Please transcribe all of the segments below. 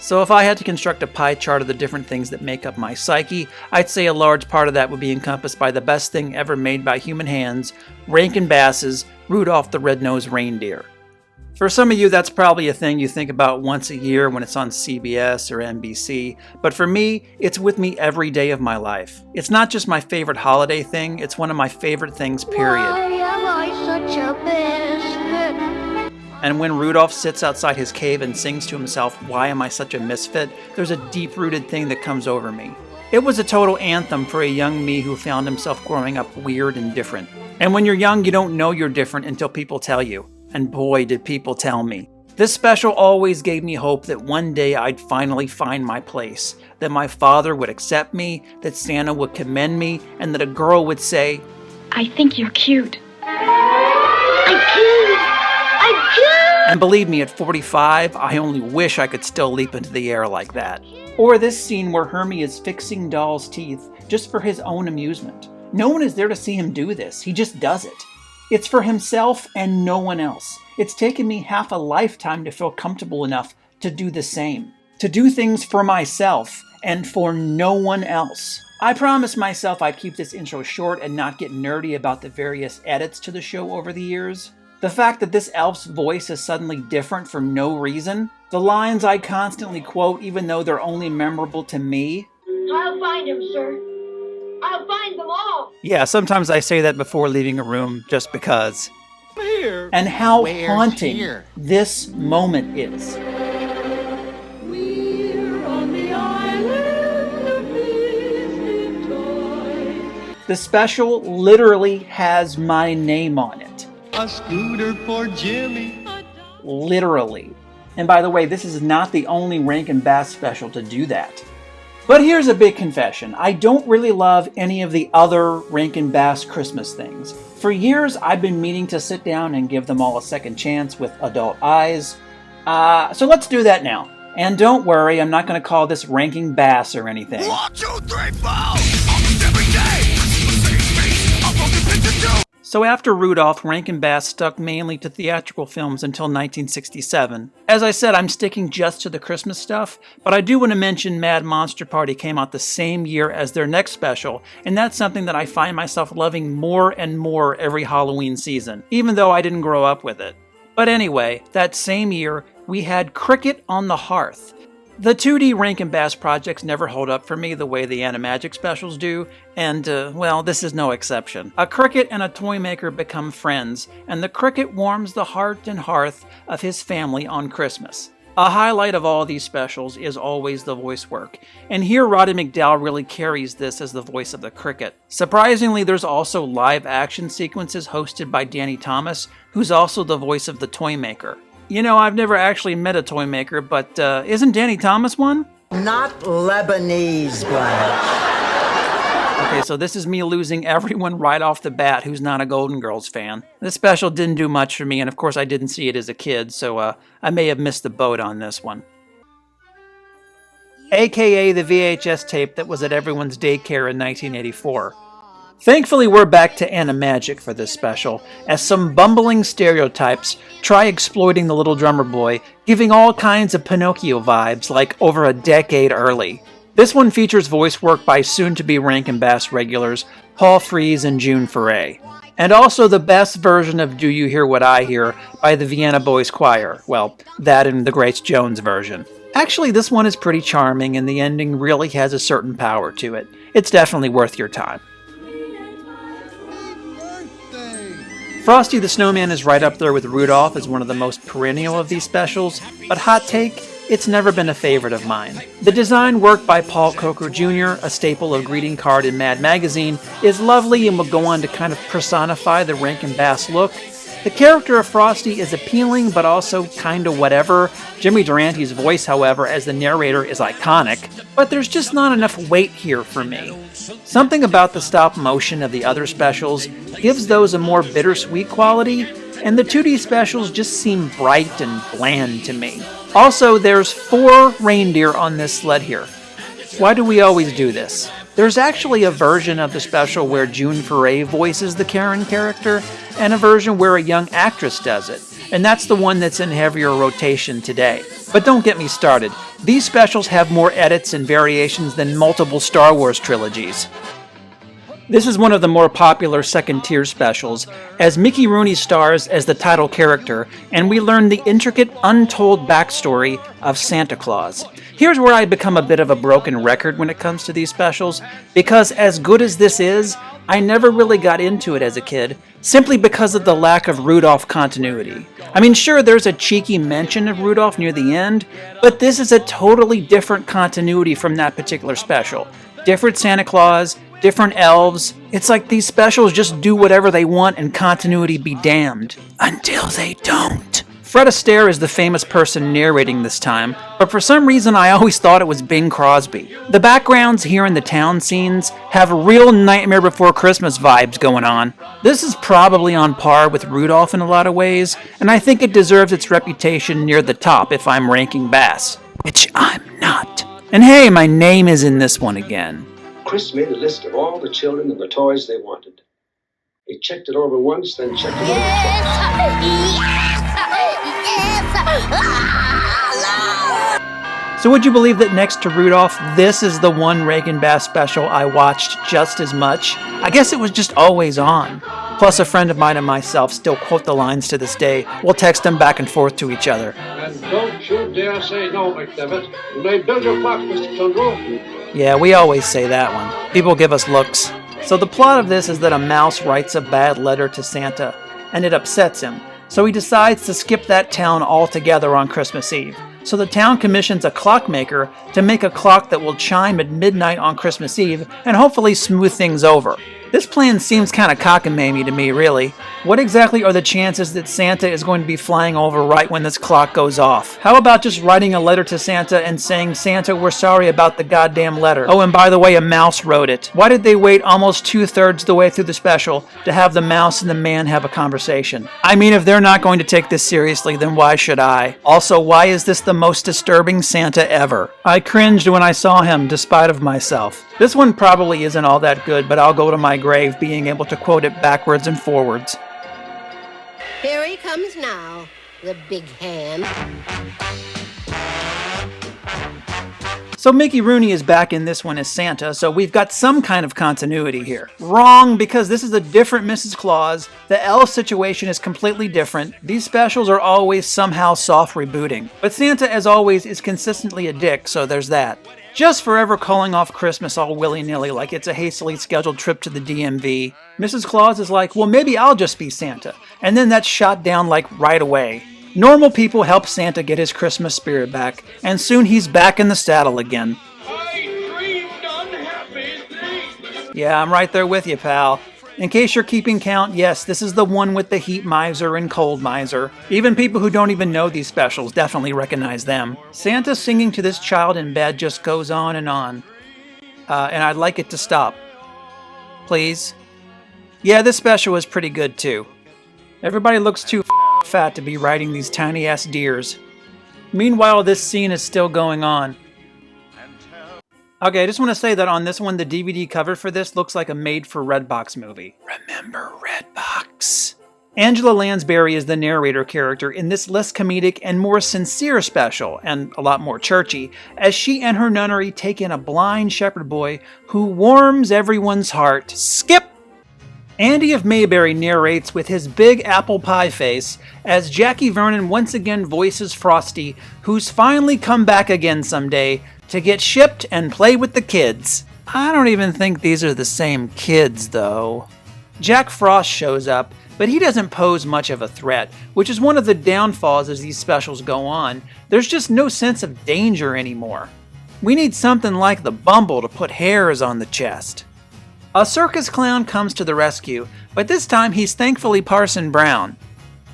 So if I had to construct a pie chart of the different things that make up my psyche, I'd say a large part of that would be encompassed by the best thing ever made by human hands, Rankin Bass's Rudolph the Red-Nosed Reindeer. For some of you, that's probably a thing you think about once a year when it's on CBS or NBC, but for me, it's with me every day of my life. It's not just my favorite holiday thing, it's one of my favorite things, period. Why am I such a misfit? And when Rudolph sits outside his cave and sings to himself, "Why am I such a misfit?" there's a deep-rooted thing that comes over me. It was a total anthem for a young me who found himself growing up weird and different. And when you're young, you don't know you're different until people tell you. And boy, did people tell me. This special always gave me hope that one day I'd finally find my place, that my father would accept me, that Santa would commend me, and that a girl would say, I think you're cute. I'm cute! I'm cute! and believe me, at 45, I only wish I could still leap into the air like that. Or this scene where Hermie is fixing Doll's teeth just for his own amusement. No one is there to see him do this, he just does it. It's for himself and no one else. It's taken me half a lifetime to feel comfortable enough to do the same. To do things for myself and for no one else. I promised myself I'd keep this intro short and not get nerdy about the various edits to the show over the years. The fact that this elf's voice is suddenly different for no reason. The lines I constantly quote even though they're only memorable to me. I'll find him, sir. I'll find them all. Yeah, sometimes I say that before leaving a room just because. Here. And how Where's haunting here? this moment is. We're on the island of misfit toys. The special literally has my name on it. A scooter for Jimmy. Literally. And by the way, this is not the only Rankin Bass special to do that. But here's a big confession. I don't really love any of the other Rankin Bass Christmas things. For years, I've been meaning to sit down and give them all a second chance with adult eyes. So let's do that now. And don't worry, I'm not going to call this Rankin Bass or anything. 1, 2, 3, 4. Almost every day. Christmas Eve, a broken picture too. So after Rudolph, Rankin Bass stuck mainly to theatrical films until 1967. As I said, I'm sticking just to the Christmas stuff, but I do want to mention Mad Monster Party came out the same year as their next special, and that's something that I find myself loving more and more every Halloween season, even though I didn't grow up with it. But anyway, that same year, we had Cricket on the Hearth. The 2D Rankin Bass projects never hold up for me the way the Animagic specials do, and, well, this is no exception. A cricket and a toy maker become friends, and the cricket warms the heart and hearth of his family on Christmas. A highlight of all these specials is always the voice work, and here Roddy McDowall really carries this as the voice of the cricket. Surprisingly, there's also live action sequences hosted by Danny Thomas, who's also the voice of the toy maker. You know, I've never actually met a toy maker, but isn't Danny Thomas one? Not Lebanese, Blanche. Okay, so this is me losing everyone right off the bat who's not a Golden Girls fan. This special didn't do much for me, and of course I didn't see it as a kid, so I may have missed the boat on this one. AKA the VHS tape that was at everyone's daycare in 1984. Thankfully, we're back to Animagic for this special, as some bumbling stereotypes try exploiting the little drummer boy, giving all kinds of Pinocchio vibes like over a decade early. This one features voice work by soon-to-be Rankin Bass regulars Paul Frees and June Foray. And also the best version of Do You Hear What I Hear by the Vienna Boys Choir. Well, that and the Grace Jones version. Actually, this one is pretty charming, and the ending really has a certain power to it. It's definitely worth your time. Frosty the Snowman is right up there with Rudolph as one of the most perennial of these specials, but hot take, it's never been a favorite of mine. The design work by Paul Coker Jr., a staple of greeting card in Mad Magazine, is lovely and will go on to kind of personify the Rankin Bass look. The character of Frosty is appealing, but also kinda whatever. Jimmy Durante's voice, however, as the narrator is iconic, but there's just not enough weight here for me. Something about the stop motion of the other specials gives those a more bittersweet quality, and the 2D specials just seem bright and bland to me. Also, there's 4 reindeer on this sled here. Why do we always do this? There's actually a version of the special where June Foray voices the Karen character, and a version where a young actress does it, and that's the one that's in heavier rotation today. But don't get me started. These specials have more edits and variations than multiple Star Wars trilogies. This is one of the more popular second-tier specials, as Mickey Rooney stars as the title character, and we learn the intricate, untold backstory of Santa Claus. Here's where I become a bit of a broken record when it comes to these specials, because as good as this is, I never really got into it as a kid, simply because of the lack of Rudolph continuity. I mean, sure, there's a cheeky mention of Rudolph near the end, but this is a totally different continuity from that particular special. Different Santa Claus, different elves. It's like these specials just do whatever they want and continuity be damned. Until they don't. Fred Astaire is the famous person narrating this time, but for some reason I always thought it was Bing Crosby. The backgrounds here in the town scenes have real Nightmare Before Christmas vibes going on. This is probably on par with Rudolph in a lot of ways, and I think it deserves its reputation near the top if I'm Rankin Bass. Which I'm not. And hey, my name is in this one again. Chris made a list of all the children and the toys they wanted. He checked it over once, then checked it over twice. So would you believe that next to Rudolph, this is the one Rankin Bass special I watched just as much? I guess it was just always on. Plus, a friend of mine and myself still quote the lines to this day. We'll text them back and forth to each other. And don't you dare say no, McDevitt. You may build your clock, Mr. Tundro. Yeah, we always say that one. People give us looks. So the plot of this is that a mouse writes a bad letter to Santa, and it upsets him. So he decides to skip that town altogether on Christmas Eve. So the town commissions a clockmaker to make a clock that will chime at midnight on Christmas Eve and hopefully smooth things over. This plan seems kind of cockamamie to me, really. What exactly are the chances that Santa is going to be flying over right when this clock goes off? How about just writing a letter to Santa and saying, Santa, we're sorry about the goddamn letter. Oh, and by the way, a mouse wrote it. Why did they wait almost 2/3 the way through the special to have the mouse and the man have a conversation? I mean, if they're not going to take this seriously, then why should I? Also, why is this the most disturbing Santa ever? I cringed when I saw him, despite of myself. This one probably isn't all that good, but I'll go to my grave being able to quote it backwards and forwards. Here he comes now, the big hand. So Mickey Rooney is back in this one as Santa, so we've got some kind of continuity here. Wrong, because this is a different Mrs. Claus. The elf situation is completely different. These specials are always somehow soft rebooting. But Santa, as always, is consistently a dick, so there's that. Just forever calling off Christmas all willy-nilly like it's a hastily scheduled trip to the DMV. Mrs. Claus is like, well, maybe I'll just be Santa. And then that's shot down like right away. Normal people help Santa get his Christmas spirit back, and soon he's back in the saddle again. I dreamed unhappy dreams. Yeah, I'm right there with you, pal. In case you're keeping count, yes, this is the one with the heat miser and cold miser. Even people who don't even know these specials definitely recognize them. Santa singing to this child in bed just goes on. And I'd like it to stop. Please? Yeah, this special is pretty good too. Everybody looks too fat to be riding these tiny-ass deers. Meanwhile, this scene is still going on. Okay, I just want to say that on this one, the DVD cover for this looks like a made-for-Redbox movie. Remember Redbox? Angela Lansbury is the narrator character in this less comedic and more sincere special, and a lot more churchy, as she and her nunnery take in a blind shepherd boy who warms everyone's heart. Skip! Andy of Mayberry narrates with his big apple pie face as Jackie Vernon once again voices Frosty, who's finally come back again someday to get shipped and play with the kids. I don't even think these are the same kids, though. Jack Frost shows up, but he doesn't pose much of a threat, which is one of the downfalls as these specials go on. There's just no sense of danger anymore. We need something like the Bumble to put hairs on the chest. A circus clown comes to the rescue, but this time he's thankfully Parson Brown.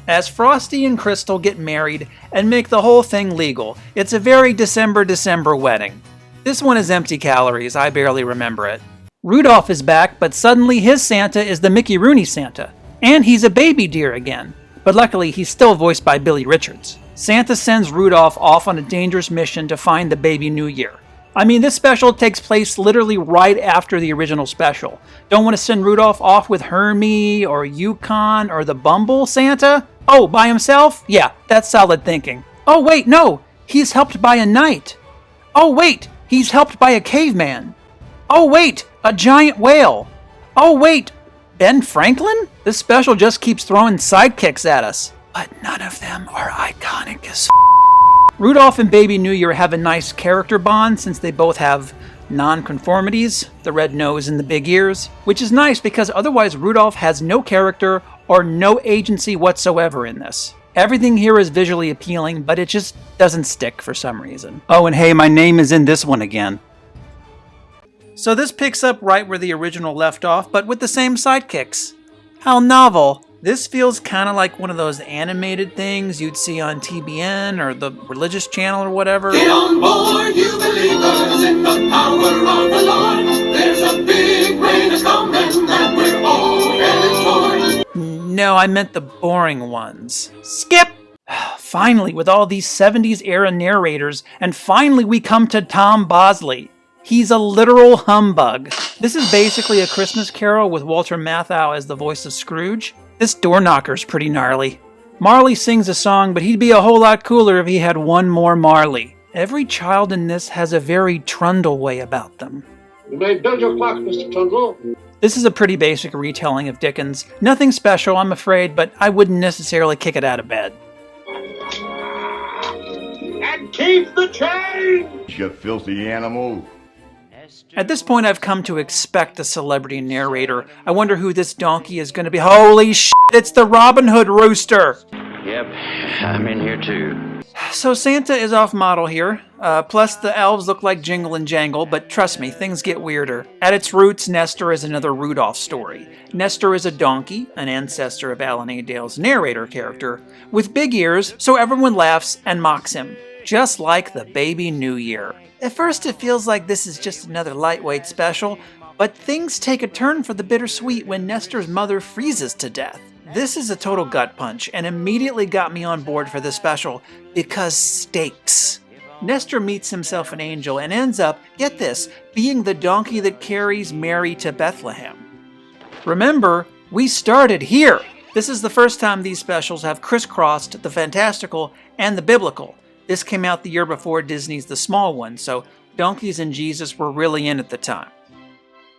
As Frosty and Crystal get married and make the whole thing legal, it's a very December wedding. This one is empty calories, I barely remember it. Rudolph is back, but suddenly his Santa is the Mickey Rooney Santa. And he's a baby deer again. But luckily, he's still voiced by Billy Richards. Santa sends Rudolph off on a dangerous mission to find the baby New Year. I mean, this special takes place literally right after the original special. Don't want to send Rudolph off with Hermie or Yukon or the Bumble Santa? Oh, by himself? Yeah, that's solid thinking. Oh, wait, no! he's helped by a knight. Oh wait, he's helped by a caveman. Oh wait, a giant whale. Oh wait, Ben Franklin? This special just keeps throwing sidekicks at us. But none of them are iconic as Rudolph and Baby New Year have a nice character bond since they both have non-conformities, the red nose and the big ears, which is nice because otherwise Rudolph has no character or no agency whatsoever in this. Everything here is visually appealing, but it just doesn't stick for some reason. Oh, and hey, my name is in this one again. So this picks up right where the original left off, but with the same sidekicks. How novel. This feels kind of like one of those animated things you'd see on TBN or the religious channel or whatever. Get on board, you believers, in the power of the Lord. There's a big rain a-coming that we're all headed toward. No, I meant the boring ones. Skip! Finally, with all these 70s era narrators, and finally we come to Tom Bosley. He's a literal humbug. This is basically a Christmas Carol with Walter Matthau as the voice of Scrooge. This door knocker's pretty gnarly. Marley sings a song, but he'd be a whole lot cooler if he had one more Marley. Every child in this has a very Trundle way about them. You may build your clock, Mr. Trundle. This is a pretty basic retelling of Dickens. Nothing special, I'm afraid, but I wouldn't necessarily kick it out of bed. And keep the change! You filthy animal. At this point, I've come to expect a celebrity narrator. I wonder who this donkey is going to be. Holy shit, it's the Robin Hood rooster! Yep, I'm in here too. So Santa is off model here. Plus the elves look like Jingle and Jangle, but trust me, things get weirder. At its roots, Nestor is another Rudolph story. Nestor is a donkey, an ancestor of Alan A. Dale's narrator character, with big ears, so everyone laughs and mocks him. Just like the Baby New Year. At first it feels like this is just another lightweight special, but things take a turn for the bittersweet when Nestor's mother freezes to death. This is a total gut punch and immediately got me on board for this special because stakes. Nestor meets himself an angel and ends up, get this, being the donkey that carries Mary to Bethlehem. Remember, we started here. This is the first time these specials have crisscrossed the fantastical and the biblical. This came out the year before Disney's The Small One, so donkeys and Jesus were really in at the time.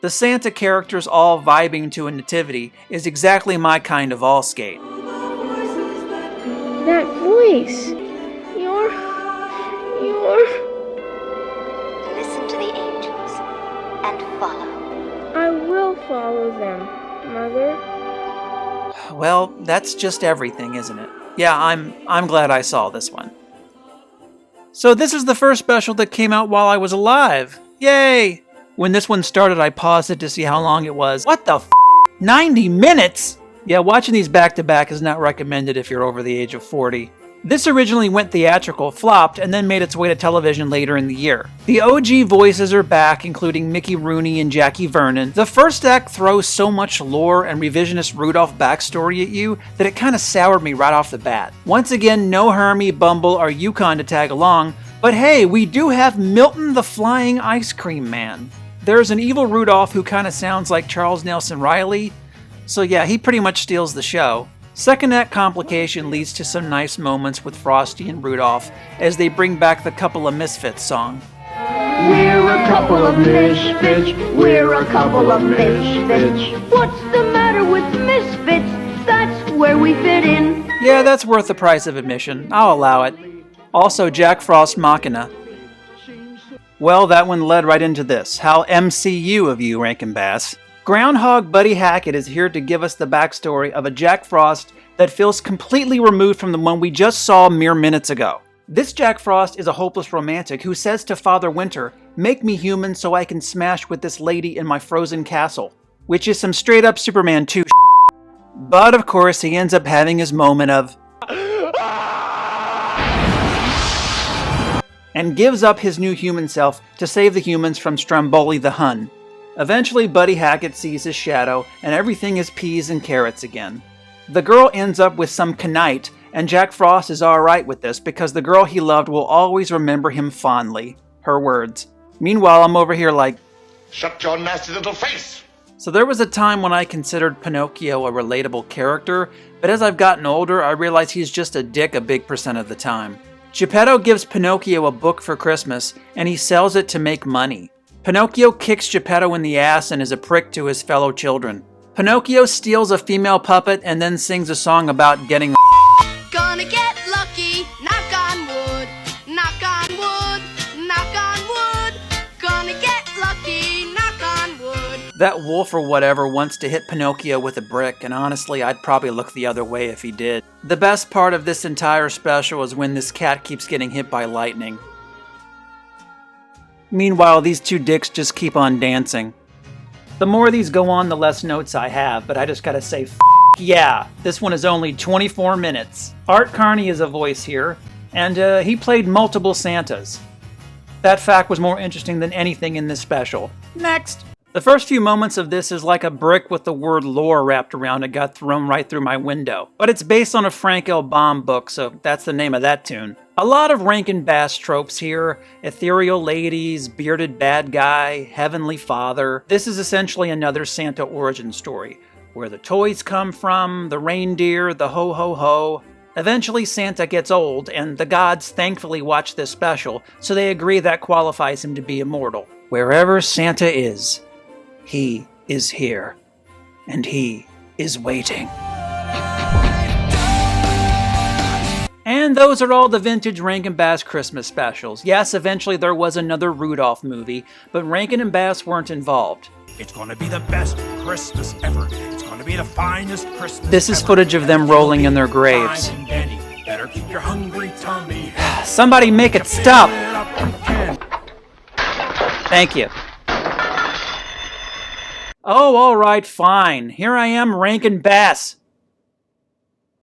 The Santa characters all vibing to a nativity is exactly my kind of all skate. That voice. You're... Listen to the angels and follow. I will follow them, Mother. Well, that's just everything, isn't it? Yeah, I'm glad I saw this one. So this is the first special that came out while I was alive. Yay! When this one started, I paused it to see how long it was. What the f***? 90 minutes?! Yeah, watching these back-to-back is not recommended if you're over the age of 40. This originally went theatrical, flopped, and then made its way to television later in the year. The OG voices are back, including Mickey Rooney and Jackie Vernon. The first act throws so much lore and revisionist Rudolph backstory at you that it kind of soured me right off the bat. Once again, no Hermie, Bumble, or Yukon to tag along, but hey, we do have Milton the Flying Ice Cream Man. There's an evil Rudolph who kind of sounds like Charles Nelson Riley, so yeah, he pretty much steals the show. Second act complication leads to some nice moments with Frosty and Rudolph as they bring back the Couple of Misfits song. We're a couple of misfits. We're a couple of misfits. What's the matter with misfits? That's where we fit in. Yeah, that's worth the price of admission. I'll allow it. Also, Jack Frost Machina. Well, that one led right into this. How MCU of you, Rankin Bass. Groundhog Buddy Hackett is here to give us the backstory of a Jack Frost that feels completely removed from the one we just saw mere minutes ago. This Jack Frost is a hopeless romantic who says to Father Winter, "Make me human so I can smash with this lady in my frozen castle," which is some straight up Superman 2 But of course he ends up having his moment of and gives up his new human self to save the humans from Stromboli the Hun. Eventually, Buddy Hackett sees his shadow, and everything is peas and carrots again. The girl ends up with some knight, and Jack Frost is alright with this because the girl he loved will always remember him fondly. Her words. Meanwhile, I'm over here like, shut your nasty little face! So there was a time when I considered Pinocchio a relatable character, but as I've gotten older, I realize he's just a dick a big percent of the time. Geppetto gives Pinocchio a book for Christmas, and he sells it to make money. Pinocchio kicks Geppetto in the ass and is a prick to his fellow children. Pinocchio steals a female puppet and then sings a song about getting Gonna get lucky, knock on wood, knock on wood, knock on wood. Gonna get lucky, knock on wood. That wolf or whatever wants to hit Pinocchio with a brick, and honestly, I'd probably look the other way if he did. The best part of this entire special is when this cat keeps getting hit by lightning. Meanwhile, these two dicks just keep on dancing. The more these go on, the less notes I have, but I just gotta say, yeah, this one is only 24 minutes. Art Carney is a voice here, and he played multiple Santas. That fact was more interesting than anything in this special. Next! The first few moments of this is like a brick with the word lore wrapped around it got thrown right through my window. But it's based on a Frank L. Baum book, so that's the name of that tune. A lot of Rankin Bass tropes here. Ethereal ladies, bearded bad guy, heavenly father. This is essentially another Santa origin story. Where the toys come from, the reindeer, the ho-ho-ho. Eventually Santa gets old, and the gods thankfully watch this special, so they agree that qualifies him to be immortal. Wherever Santa is, he is here, and he is waiting. And those are all the vintage Rankin Bass Christmas specials. Yes, eventually there was another Rudolph movie, but Rankin and Bass weren't involved. It's gonna be the best Christmas ever. It's gonna be the finest Christmas This is footage of them rolling in their graves. Better keep your hungry tummy. Somebody make it stop! Thank you. Oh, alright, fine. Here I am, Rankin Bass.